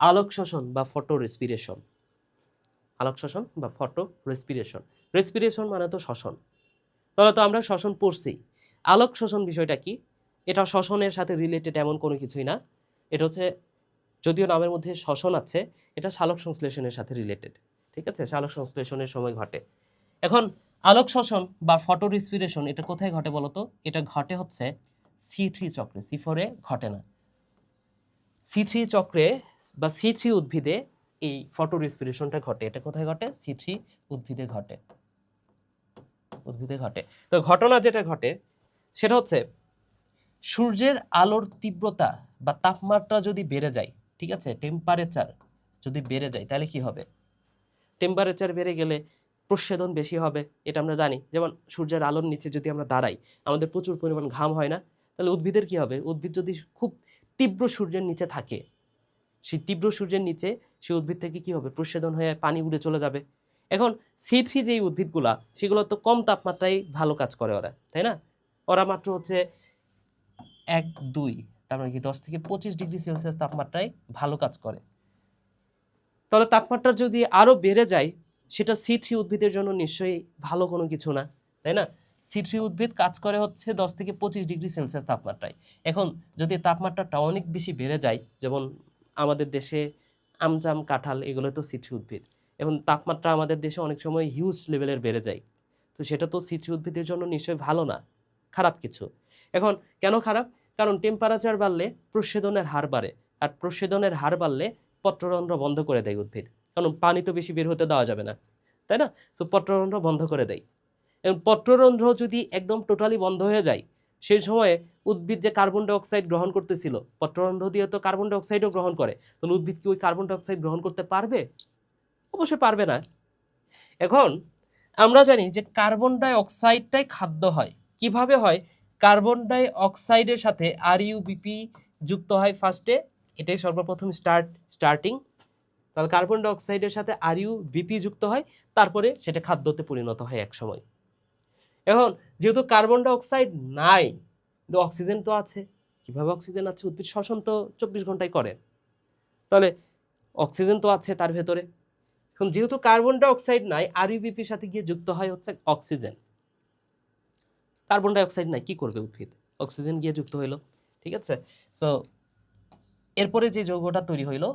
আলোক শোষণ বা photo respiration. আলোক শোষণ বা ফটো রেসপিরেশন। রেসপিরেশন মানে তো শ্বসন, তাহলে তো আমরা শ্বসন পড়ছি। আলোক শোষণ বিষয়টা কি? এটা শ্বসনের সাথে রিলেটেড এমন কোনো কিছুই না। এটা হচ্ছে, যদিও নামের মধ্যে শ্বসন আছে, এটা সালোক সংশ্লেষণের সাথে রিলেটেড। ঠিক আছে, সালোক সংশ্লেষণের সময় ঘটে। এখন আলোক শোষণ বা ফটো রেসপিরেশন এটা কোথায় ঘটে বলতো? এটা ঘটে হচ্ছে C3 চক্রে, C4-এ ঘটে না। C3 চক্রে বা C3 উদ্ভিদে এই ফটো রেসপিরেশনটা ঘটে। এটা কোথায় ঘটে? C3 উদ্ভিদে ঘটে, উদ্ভিদে ঘটে। তো ঘটনা যেটা ঘটে সেটা হচ্ছে সূর্যের আলোর তীব্রতা বা তাপমাত্রা যদি বেড়ে যায়, ঠিক আছে, টেম্পারেচার যদি বেড়ে যায়, তাহলে কি হবে? টেম্পারেচার বেড়ে গেলে প্রস্বেদন বেশি হবে, এটা আমরা জানি। যেমন সূর্যের আলোর নিচে যদি আমরা দাঁড়াই, আমাদের প্রচুর পরিমাণ ঘাম হয় না? তাহলে উদ্ভিদের কি হবে? উদ্ভিদ যদি খুব তীব্র সূর্যের নিচে থাকে, সেই তীব্র সূর্যের নিচে সেই উদ্ভিদ থেকে কি হবে? প্রস্বেদন হয়ে পানি উড়ে চলে যাবে। এখন C3 যেই উদ্ভিদগুলা, সেগুলো তো কম তাপমাত্রায় ভালো কাজ করে ওরা, তাই না? ওরা মাত্র হচ্ছে 1-2, তার মানে কি 10 থেকে 25 ডিগ্রি সেলসিয়াস তাপমাত্রায় ভালো কাজ করে। তাহলে তাপমাত্রা যদি আরো বেড়ে যায়, সেটা C3 উদ্ভিদের জন্য নিশ্চয়ই ভালো কোনো কিছু না, তাই না? C3 উদ্ভিদ কাজ করে হচ্ছে 10 থেকে 25 ডিগ্রি সেলসিয়াস তাপমাত্রায়। এখন যদি তাপমাত্রাটা অনেক বেশি বেড়ে যায়, যেমন আমাদের দেশে আমজাম, কাঁঠাল এগুলো তো C3 উদ্ভিদ। এখন তাপমাত্রা আমাদের দেশে অনেক সময় হিউজ লেভেলের বেড়ে যায়, তো সেটা তো C3 উদ্ভিদের জন্য নিশ্চয়ই ভালো না, খারাপ কিছু। এখন কেন খারাপ? কারণ টেম্পারেচার বাড়লে প্রস্বেদনের হার বাড়ে, আর প্রস্বেদনের হার বাড়লে পত্ররন্ধ্র বন্ধ করে দেয় উদ্ভিদ, কারণ পানি তো বেশি বের হতে দেওয়া যাবে না, তাই না? সো পত্ররন্ধ্র বন্ধ করে দেয়। এবং পত্ররন্ধ্র যদি একদম টোটালি বন্ধ হয়ে যায়, সেই সময়ে উদ্ভিদ যে কার্বন ডাই অক্সাইড গ্রহণ করতেছিল, পত্ররন্ধ্র দিয়ে তো কার্বন ডাই অক্সাইডও গ্রহণ করে, তাহলে উদ্ভিদ কি ওই কার্বন ডাই অক্সাইড গ্রহণ করতে পারবে? অবশ্যই পারবে না। এখন আমরা জানি যে কার্বন ডাই অক্সাইডটাই খাদ্য হয়। কিভাবে হয়? কার্বন ডাই অক্সাইডের সাথে RuBP যুক্ত হয় ফার্স্টে, এটাই সর্বপ্রথম স্টার্টিং। তাহলে কার্বন ডাই অক্সাইডের সাথে RuBP যুক্ত হয়, তারপরে সেটা খাদ্যতে পরিণত হয় এক সময়। এখন যেহেতু কার্বন ডাই অক্সাইড নাই, কিন্তু অক্সিজেন তো আছে। কিভাবে অক্সিজেন আছে? উদ্ভিদ শ্বসন তো 24 ঘন্টায় করে, তাহলে অক্সিজেন তো আছে তার ভেতরে। এখন যেহেতু কার্বন ডাই অক্সাইড নাই, RuBPর সাথে গিয়ে যুক্ত হয় হচ্ছে অক্সিজেন। কার্বন ডাই অক্সাইড নাই, কি করবে উদ্ভিদ? অক্সিজেন গিয়ে যুক্ত হইলো, ঠিক আছে। সো এরপরে যে যৌগটা তৈরি হইলো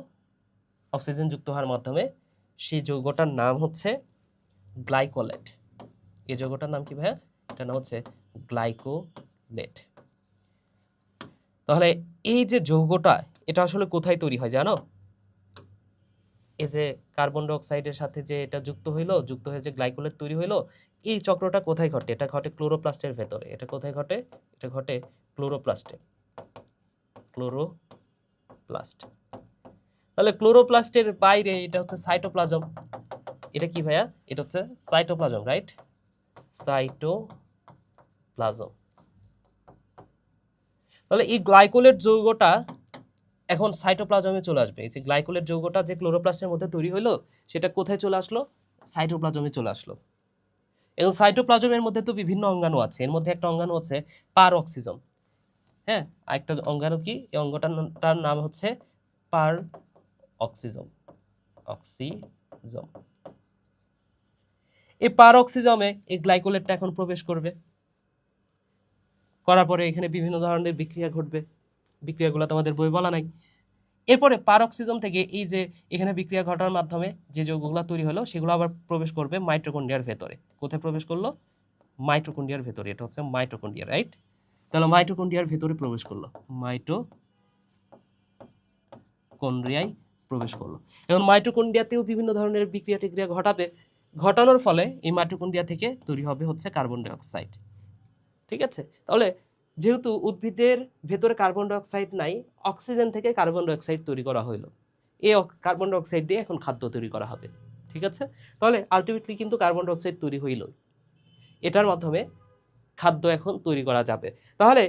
অক্সিজেন যুক্ত হওয়ার মাধ্যমে, সেই যৌগটার নাম হচ্ছে গ্লাইকোলেট। এই যৌগটার নাম কি ভাইয়া? এটার নাম হচ্ছে গ্লাইকোলেট। তাহলে এই যে যৌগটা, এটা আসলে কোথায় তৈরি হয় জানো? এই যে কার্বন ডাই অক্সাইডের সাথে যে এটা যুক্ত হইলো, যুক্ত হয়ে যে গ্লাইকোলেট তৈরি হইলো, এই চক্রটা কোথায় ঘটে? এটা ঘটে ক্লোরোপ্লাস্টের ভেতরে। এটা কোথায় ঘটে? এটা ঘটে ক্লোরোপ্লাস্টে। ক্লোরোপ্লাস্ট। তাহলে ক্লোরোপ্লাস্টের বাইরে এটা হচ্ছে সাইটোপ্লাজম। এটা কি ভাইয়া? এটা হচ্ছে সাইটোপ্লাজম, রাইট? সাইটোপ্লাজম। তাহলে এই গ্লাইকোলেট যৌগটা এখন সাইটোপ্লাজমে চলে আসবে। এই যে গ্লাইকোলেট যৌগটা যে ক্লোরোপ্লাস্টের মধ্যে তৈরি হলো, সেটা কোথায় চলে আসলো? সাইটোপ্লাজমে চলে আসলো। এবং সাইটোপ্লাজমের মধ্যে তো বিভিন্ন অঙ্গাণু আছে, এর মধ্যে একটা অঙ্গাণু আছে পারঅক্সিজম। হ্যাঁ, আরেকটা অঙ্গাণু কি? এই অঙ্গটার নাম হচ্ছে পারঅক্সিজম। অক্সিজম। এই পারঅক্সিজমে এই গ্লাইকোলেটটা এখন প্রবেশ করবে, করার পরে এখানে বিভিন্ন ধরনের বিক্রিয়া ঘটবে। বিক্রিয়াগুলো তোমাদের বই বলা নাই। এরপরে পারঅক্সিজম থেকে এই যে এখানে বিক্রিয়া ঘটার মাধ্যমে যে যৌগগুলো তৈরি হলো, সেগুলো আবার প্রবেশ করবে মাইটোকন্ড্রিয়ার ভেতরে। কোথায় প্রবেশ করলো? মাইটোকন্ড্রিয়ার ভেতরে। এটা হচ্ছে মাইটোকন্ড্রিয়া, রাইট? তাহলে মাইটোকন্ড্রিয়ার ভেতরে প্রবেশ করলো, মাইটোকন্ড্রিয়ায় প্রবেশ করলো। এখন মাইটোকন্ড্রিয়াতেও বিভিন্ন ধরনের বিক্রিয়া টিক্রিয়া ঘটানোর ফলে এই মাইটোকন্ড্রিয়া থেকে তৈরি হবে হচ্ছে কার্বন ডাই অক্সাইড, ঠিক আছে। তাহলে যেহেতু উদ্ভিদের ভেতরে কার্বন ডাই অক্সাইড নাই, অক্সিজেন থেকে কার্বন ডাই অক্সাইড তৈরি করা হলো। এই কার্বন ডাই অক্সাইড দিয়ে এখন খাদ্য তৈরি করা হবে, ঠিক আছে। তাহলে আলটিমেটলি কিন্তু কার্বন ডাই অক্সাইড তৈরি হইল, এটার মাধ্যমে খাদ্য এখন তৈরি করা যাবে। তাহলে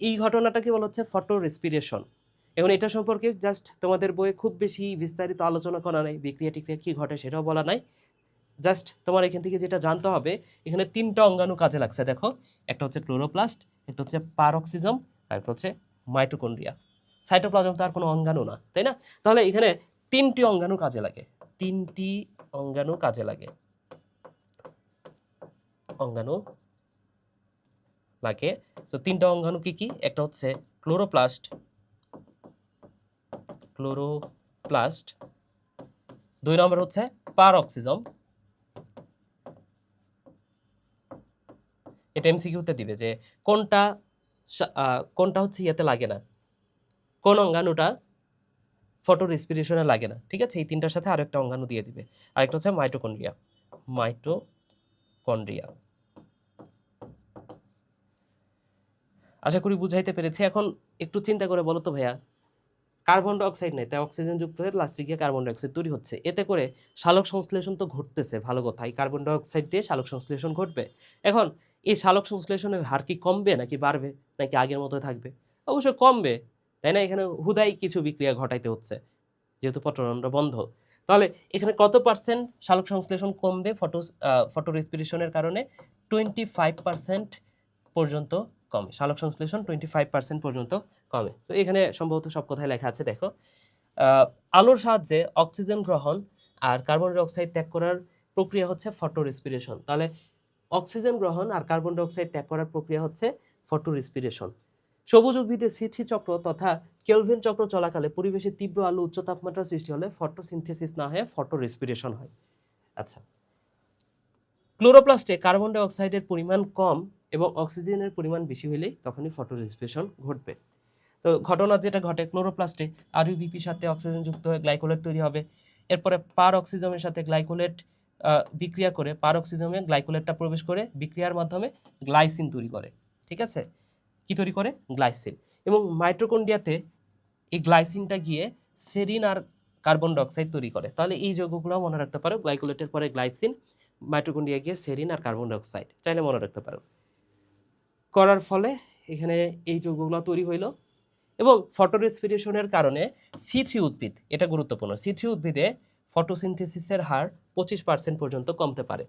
এই ঘটনাটাকে বলা হচ্ছে ফটো রেসপিরেশন। এখন এটা সম্পর্কে জাস্ট তোমাদের বইয়ে খুব বেশি বিস্তারিত আলোচনা করা নাই, বিক্রিয়া টিক্রিয়া কি ঘটে সেটাও বলা নাই। জাস্ট তোমার এখান থেকে যেটা জানতে হবে, এখানে 3টা অঙ্গাণু কাজে লাগছে, দেখো। একটা হচ্ছে ক্লোরোপ্লাস্ট, একটা হচ্ছে পারঅক্সিজম, আর একটা হচ্ছে মাইটোকন্ড্রিয়া। সাইটোপ্লাজম তো আর কোনো অঙ্গাণু না, তাই না? তাহলে এখানে 3টি অঙ্গাণু কাজে লাগে, 3টি অঙ্গাণু কাজে লাগে, অঙ্গাণু লাগে। তো 3টা অঙ্গাণু কি কি? একটা হচ্ছে ক্লোরোপ্লাস্ট, ক্লোরোপ্লাস্ট, 2 নম্বর হচ্ছে পারঅক্সিজম, এটা এমসিকিউতে দিবে যে কোনটা কোনটা হচ্ছে ইয়াতে লাগে না, কোন অঙ্গাণুটা ফটো রেসপিরেশনে লাগে না, ঠিক আছে? এই 3টার সাথে আরো একটা অঙ্গাণু দিয়ে দিবে, আরেকটা হচ্ছে মাইটোকন্ড্রিয়া, মাইটোকন্ড্রিয়া। আশা করি বুঝাইতে পেরেছি। এখন একটু চিন্তা করে বলো তো ভাইয়া, কার্বন ডাইঅক্সাইড নেই, তাই অক্সিজেন যুক্ত হয়ে লাস্টে গিয়ে কার্বন ডাইঅক্সাইড তৈরি হচ্ছে, এতে করে সালোক সংশ্লেষণ তো ঘটতেছে, ভালো কথা, এই কার্বন ডাইঅক্সাইড দিয়ে সালোক সংশ্লেষণ ঘটবে। এখন এই সালোক সংশ্লেষণের হার কি কমবে নাকি বাড়বে নাকি আগের মতোই থাকবে? অবশ্যই কমবে, তাই না? এখানে হুদাই কিছু বিক্রিয়া ঘটাইতে হচ্ছে যেহেতু পত্ররন্ধ্র বন্ধ। তাহলে এখানে কত পার্সেন্ট সালোক সংশ্লেষণ কমবে ফটো রেসপিরেশনের কারণে? 25% পর্যন্ত কমে, সালোক সংশ্লেষণ 25% পর্যন্ত কমে। তো এখানে সম্ভবত সব কথাই লেখা আছে, দেখো। আলোর সাহায্যে অক্সিজেন গ্রহণ আর কার্বন ডাই অক্সাইড ত্যাগ করার প্রক্রিয়া হচ্ছে ফটো রেসপিরেশন। তাহলে অক্সিজেন গ্রহণ আর কার্বন ডাই অক্সাইড ত্যাগ করার প্রক্রিয়া হচ্ছে ফটো রেসপিরেশন। সবুজ উদ্ভিদে সিথি চক্র তথা কেলভিন চক্র চলাকালে পরিবেশে তীব্র আলো উচ্চ তাপমাত্রা সৃষ্টি হলে ফটোসিনথেসিস না হয়ে ফটো রেসপিরেশন হয়। আচ্ছা, ক্লোরোপ্লাস্টে কার্বন ডাই অক্সাইডের পরিমাণ কম এবং অক্সিজেনের পরিমাণ বেশি হলেই তখনই ফটো রেসপিরেশন ঘটবে। তো ঘটনা যেটা ঘটে, ক্লোরোপ্লাস্টে আরইউবিপির সাথে অক্সিজেন যুক্ত হয়ে গ্লাইকোলেট তৈরি হবে, এরপরে পার অক্সিজমের সাথে গ্লাইকোলেট বিক্রিয়া করে পার অক্সিজমে গ্লাইকোলেটটা প্রবেশ করে বিক্রিয়ার মাধ্যমে গ্লাইসিন তৈরি করে, ঠিক আছে? কি তৈরি করে? গ্লাইসিন। এবং মাইটোকন্ড্রিয়াতে এই গ্লাইসিনটা গিয়ে সেরিন আর কার্বন ডাইঅক্সাইড তৈরি করে। তাহলে এই যৌগগুলো মনে রাখতে পারো, গ্লাইকোলেটের পরে গ্লাইসিন, মাইটোকন্ড্রিয়া গিয়ে সেরিন আর কার্বন ডাইঅক্সাইড, চাইলে মনে রাখতে পারো। করার ফলে এখানে এই যৌগগুলো তৈরি হইল এবং ফটো রেসপিরেশনের কারণে C3 উদ্ভিদ, এটা গুরুত্বপূর্ণ, C3 উদ্ভিদে ফটোসিনথেসিসের হার 25% পর্যন্ত কমতে পারে।